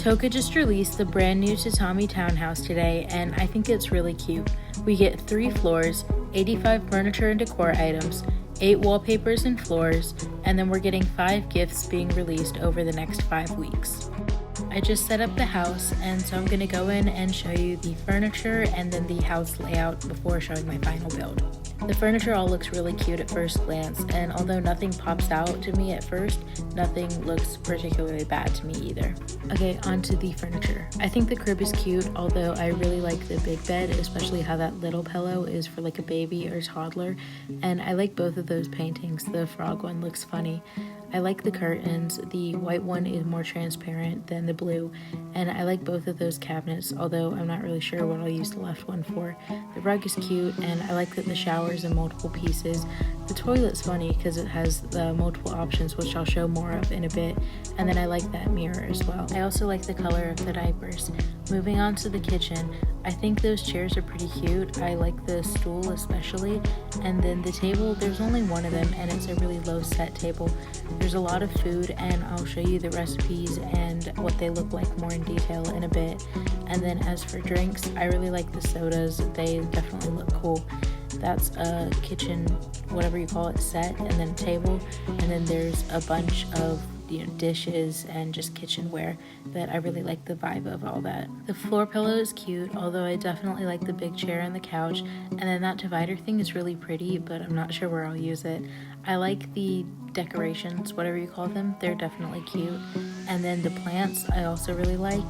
Toca just released the brand new TATAMI townhouse today, and I think it's really cute. We get 3 floors, 85 furniture and decor items, 8 wallpapers and floors, and then we're getting 5 gifts being released over the next 5 weeks. I just set up the house, and so I'm going to go in and show you the furniture and then the house layout before showing my final build. The furniture all looks really cute at first glance, and although nothing pops out to me at first, nothing looks particularly bad to me either. Okay, on to the furniture. I think the crib is cute, although I really like the big bed, especially how that little pillow is for like a baby or toddler, and I like both of those paintings. The frog one looks funny. I like the curtains. The white one is more transparent than the blue, and I like both of those cabinets, although I'm not really sure what I'll use the left one for. The rug is cute, and I like that the shower's in multiple pieces. The toilet's funny because it has the multiple options, which I'll show more of in a bit, and then I like that mirror as well. I also like the color of the diapers. Moving on to the kitchen, I think those chairs are pretty cute. I like the stool especially, and then the table, there's only one of them, and it's a really low set table. There's a lot of food, and I'll show you the recipes and what they look like more in detail in a bit. And then as for drinks, I really like the sodas. They definitely look cool. That's a kitchen, whatever you call it, set, and then a table, and then there's a bunch of dishes and just kitchenware that I really like the vibe of all that. The floor pillow is cute, although I definitely like the big chair and the couch, and then that divider thing is really pretty, but I'm not sure where I'll use it. I like the decorations, whatever you call them, they're definitely cute. And then the plants I also really like.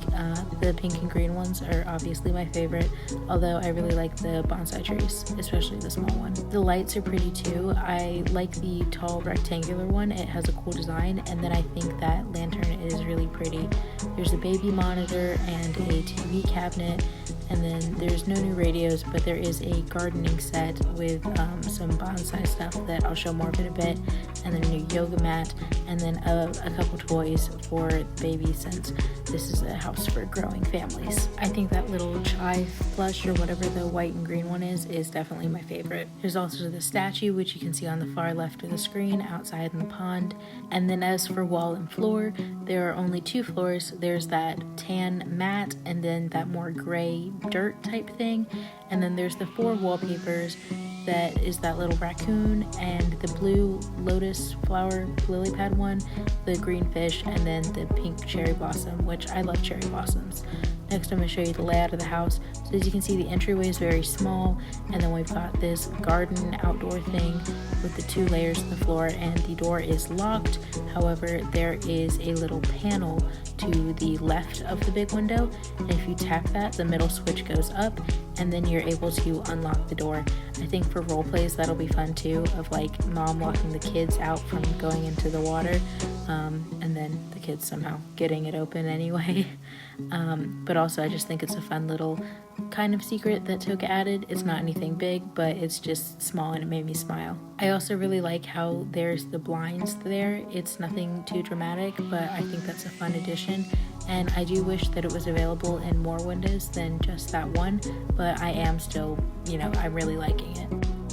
The pink and green ones are obviously my favorite, although I really like the bonsai trees, especially the small one. The lights are pretty too. I like the tall rectangular one, it has a cool design, and then I think that lantern is really pretty. There's a baby monitor and a TV cabinet, and then there's no new radios, but there is a gardening set with some bonsai stuff that I'll show more of in a bit, and then a new yoga mat, and then a couple toys for the baby, since this is a house for growing families. I think that little chai plush, or whatever the white and green one is definitely my favorite. There's also the statue, which you can see on the far left of the screen outside in the pond. And then as for wall and floor, there are only 2 floors. There's that tan matte, and then that more gray dirt type thing, and then there's the 4 wallpapers. That is that little raccoon, and the blue lotus flower lily pad one, the green fish, and then the pink cherry blossom, which I love cherry blossoms. Next, I'm going to show you the layout of the house. So as you can see, the entryway is very small, and then we've got this garden outdoor thing with the 2 layers of the floor, and the door is locked. However, there is a little panel to the left of the big window, and if you tap that, the middle switch goes up, and then you're able to unlock the door. I think for role plays that'll be fun too, of like mom locking the kids out from going into the water, and then the kids somehow getting it open anyway. But also I just think it's a fun little kind of secret that Toca added. It's not anything big, but it's just small and it made me smile. I also really like how there's the blinds there. It's nothing too dramatic, but I think that's a fun addition. And I do wish that it was available in more windows than just that one, but I am still, I'm really liking it.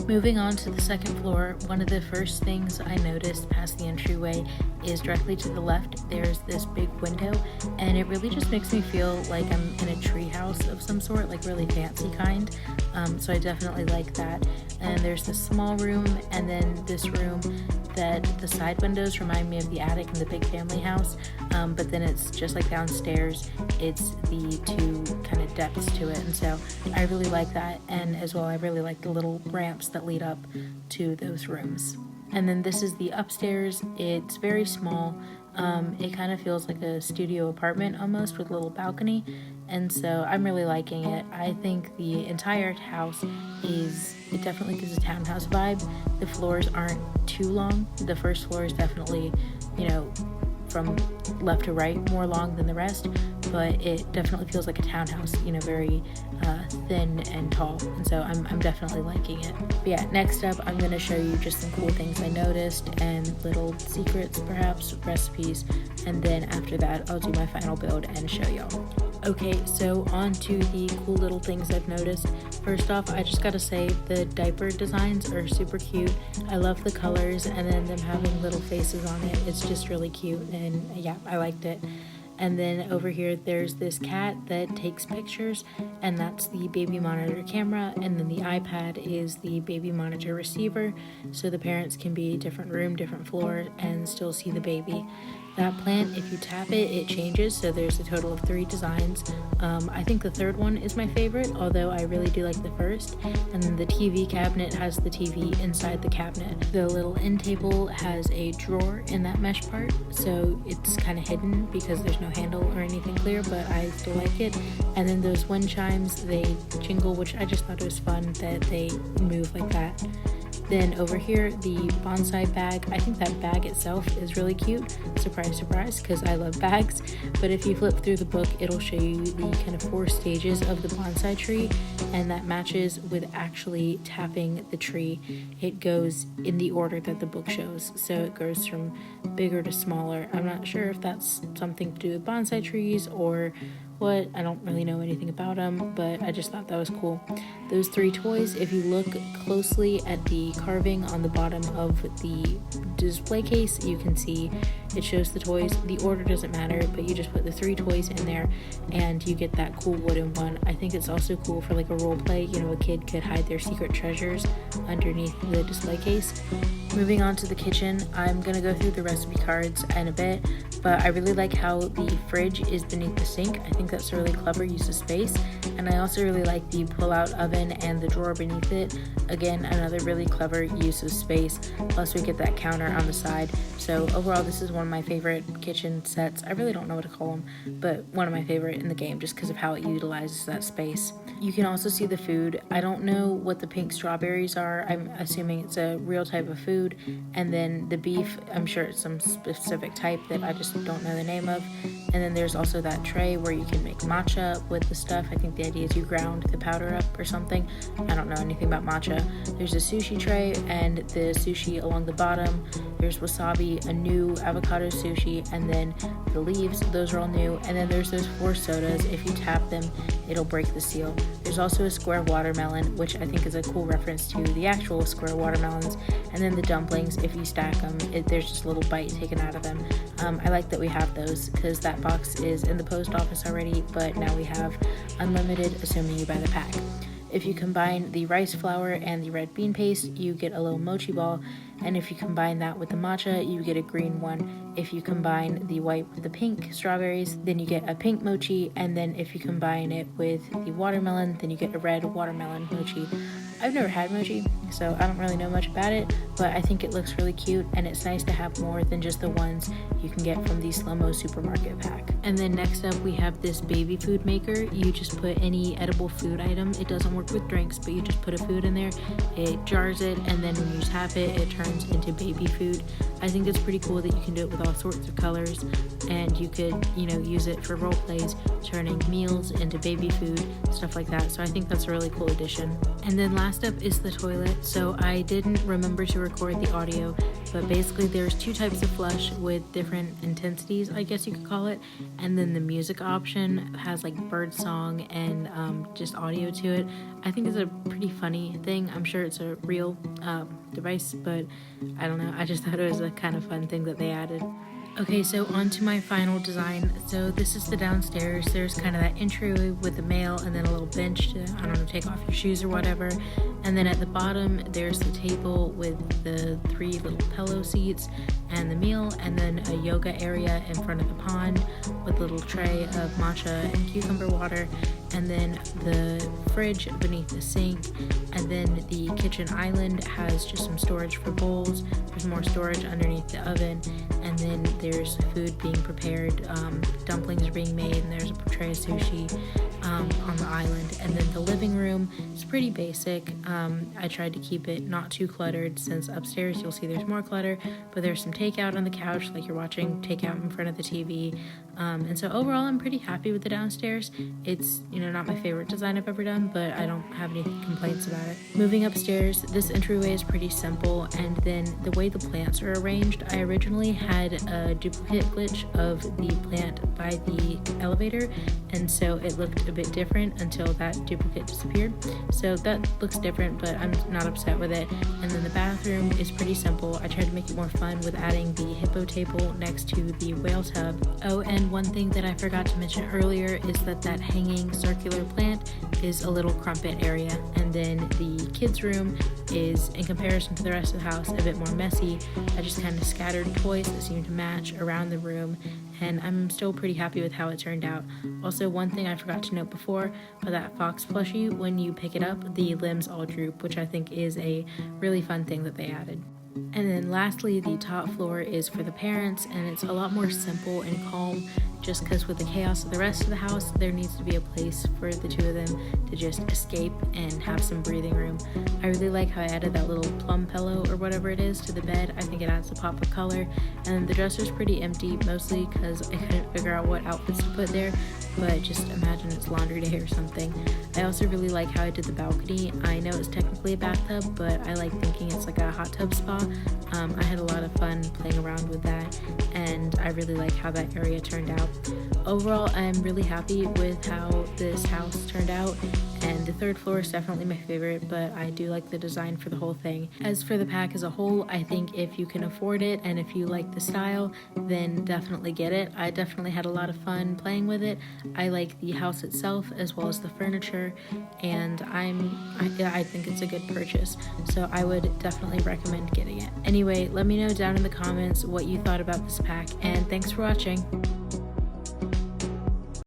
Moving on to the second floor, one of the first things I noticed past the entryway is directly to the left, there's this big window, and it really just makes me feel like I'm in a tree house of some sort, like really fancy kind. So I definitely like that. And there's this small room, and then this room that the side windows remind me of the attic in the big family house, but then it's just like downstairs, it's the 2 kind of depths to it, and so I really like that. And as well, I really like the little ramps that lead up to those rooms. And then this is the upstairs. It's very small. It kind of feels like a studio apartment almost, with a little balcony, and so I'm really liking it. I think the entire house it definitely gives a townhouse vibe. The floors aren't too long. The first floor is definitely, from left to right more long than the rest, but it definitely feels like a townhouse, very thin and tall, and so I'm definitely liking it. But yeah, next up I'm going to show you just some cool things I noticed and little secrets, perhaps recipes, and then after that I'll do my final build and show y'all. Okay, so on to the cool little things I've noticed. First off, I just gotta say the diaper designs are super cute. I love the colors, and then them having little faces on it. It's just really cute, and yeah, I liked it. And then over here there's this cat that takes pictures, and that's the baby monitor camera, and then the iPad is the baby monitor receiver, so the parents can be different room, different floor, and still see the baby. That plant, if you tap it, it changes, so there's a total of 3 designs. I think the third one is my favorite, although I really do like the first. And then the TV cabinet has the TV inside the cabinet. The little end table has a drawer in that mesh part, so it's kind of hidden because there's no handle or anything clear, but I still like it. And then those wind chimes, they jingle, which I just thought it was fun that they move like that. Then over here, the bonsai bag, I think that bag itself is really cute. Surprise, surprise, because I love bags. But if you flip through the book, it'll show you the kind of 4 stages of the bonsai tree, and that matches with actually tapping the tree. It goes in the order that the book shows, so it goes from bigger to smaller. I'm not sure if that's something to do with bonsai trees or what. I don't really know anything about them, but I just thought that was cool. Those 3 toys, if you look closely at the carving on the bottom of the display case, you can see it shows the toys. The order doesn't matter, but you just put the 3 toys in there and you get that cool wooden one. I think it's also cool for like a role play, a kid could hide their secret treasures underneath the display case. Moving on to the kitchen, I'm gonna go through the recipe cards in a bit, but I really like how the fridge is beneath the sink. I think that's a really clever use of space, and I also really like the pull-out oven and the drawer beneath it. Again, another really clever use of space, plus we get that counter on the side. So overall, this is one of my favorite kitchen sets. I really don't know what to call them, but one of my favorite in the game just because of how it utilizes that space. You can also see the food. I don't know what the pink strawberries are. I'm assuming it's a real type of food. And then the beef, I'm sure it's some specific type that I just don't know the name of. And then there's also that tray where you can make matcha with the stuff. I think the idea is you ground the powder up or something. I don't know anything about matcha. There's a sushi tray and the sushi along the bottom. There's wasabi, a new avocado sushi, and then the leaves, those are all new. And then there's those 4 sodas. If you tap them, it'll break the seal. There's also a square watermelon, which I think is a cool reference to the actual square watermelons. And then the dumplings, if you stack them, there's just a little bite taken out of them. I like that we have those because that box is in the post office already, but now we have unlimited, assuming you buy the pack. If you combine the rice flour and the red bean paste, you get a little mochi ball. And if you combine that with the matcha, you get a green one. If you combine the white with the pink strawberries, then you get a pink mochi. And then if you combine it with the watermelon, then you get a red watermelon mochi. I've never had mochi, so I don't really know much about it, but I think it looks really cute, and it's nice to have more than just the ones you can get from the Slow-Mo supermarket pack. And then next up we have this baby food maker. You just put any edible food item. It doesn't work with drinks, but you just put a food in there, it jars it, and then when you tap it, it turns into baby food. I think it's pretty cool that you can do it with all sorts of colors, and you could, use it for role plays, turning meals into baby food, stuff like that. So I think that's a really cool addition. And then last up is the toilet. So I didn't remember to record the audio, but basically there's 2 types of flush with different intensities, I guess you could call it. And then the music option has like bird song and just audio to it. I think it's a pretty funny thing. I'm sure it's a real device, but I don't know. I just thought it was a kind of fun thing that they added. Okay, so on to my final design. So this is the downstairs. There's kind of that entryway with the mail and then a little bench to, I don't know, take off your shoes or whatever. And then at the bottom, there's the table with the 3 little pillow seats and the meal, and then a yoga area in front of the pond with a little tray of matcha and cucumber water, and then the fridge beneath the sink, and then the kitchen island has just some storage for bowls. There's more storage underneath the oven, and then there's food being prepared. Dumplings are being made, and there's a tray of sushi on the island. And then the living room is pretty basic. I tried to keep it not too cluttered, since upstairs you'll see there's more clutter, but there's some takeout on the couch, like you're watching takeout in front of the TV. And so overall, I'm pretty happy with the downstairs. It's, not my favorite design I've ever done, but I don't have any complaints about it. Moving upstairs, this entryway is pretty simple, and then the way the plants are arranged, I originally had a duplicate glitch of the plant by the elevator, and so it looked a bit bit different until that duplicate disappeared. So that looks different, but I'm not upset with it. And then the bathroom is pretty simple. I tried to make it more fun with adding the hippo table next to the whale tub. Oh, and one thing that I forgot to mention earlier is that hanging circular plant is a little crumpet area. And then the kids' room is, in comparison to the rest of the house, a bit more messy. I just kind of scattered toys that seem to match around the room, and I'm still pretty happy with how it turned out. Also, one thing I forgot to note before, but that fox plushie, when you pick it up, the limbs all droop, which I think is a really fun thing that they added. And then lastly, the top floor is for the parents, and it's a lot more simple and calm, just because with the chaos of the rest of the house, there needs to be a place for the two of them to just escape and have some breathing room. I really like how I added that little plum pillow or whatever it is to the bed. I think it adds a pop of color. And the dresser's pretty empty, mostly because I couldn't figure out what outfits to put there, but just imagine it's laundry day or something. I also really like how I did the balcony. I know it's technically a bathtub, but I like thinking it's like a hot tub spa. I had a lot of fun playing around with that, and I really like how that area turned out. Overall, I'm really happy with how this house turned out, and the third floor is definitely my favorite, but I do like the design for the whole thing. As for the pack as a whole, I think if you can afford it and if you like the style, then definitely get it. I definitely had a lot of fun playing with it. I like the house itself as well as the furniture, and I think it's a good purchase, so I would definitely recommend getting it. Anyway, let me know down in the comments what you thought about this pack, and thanks for watching.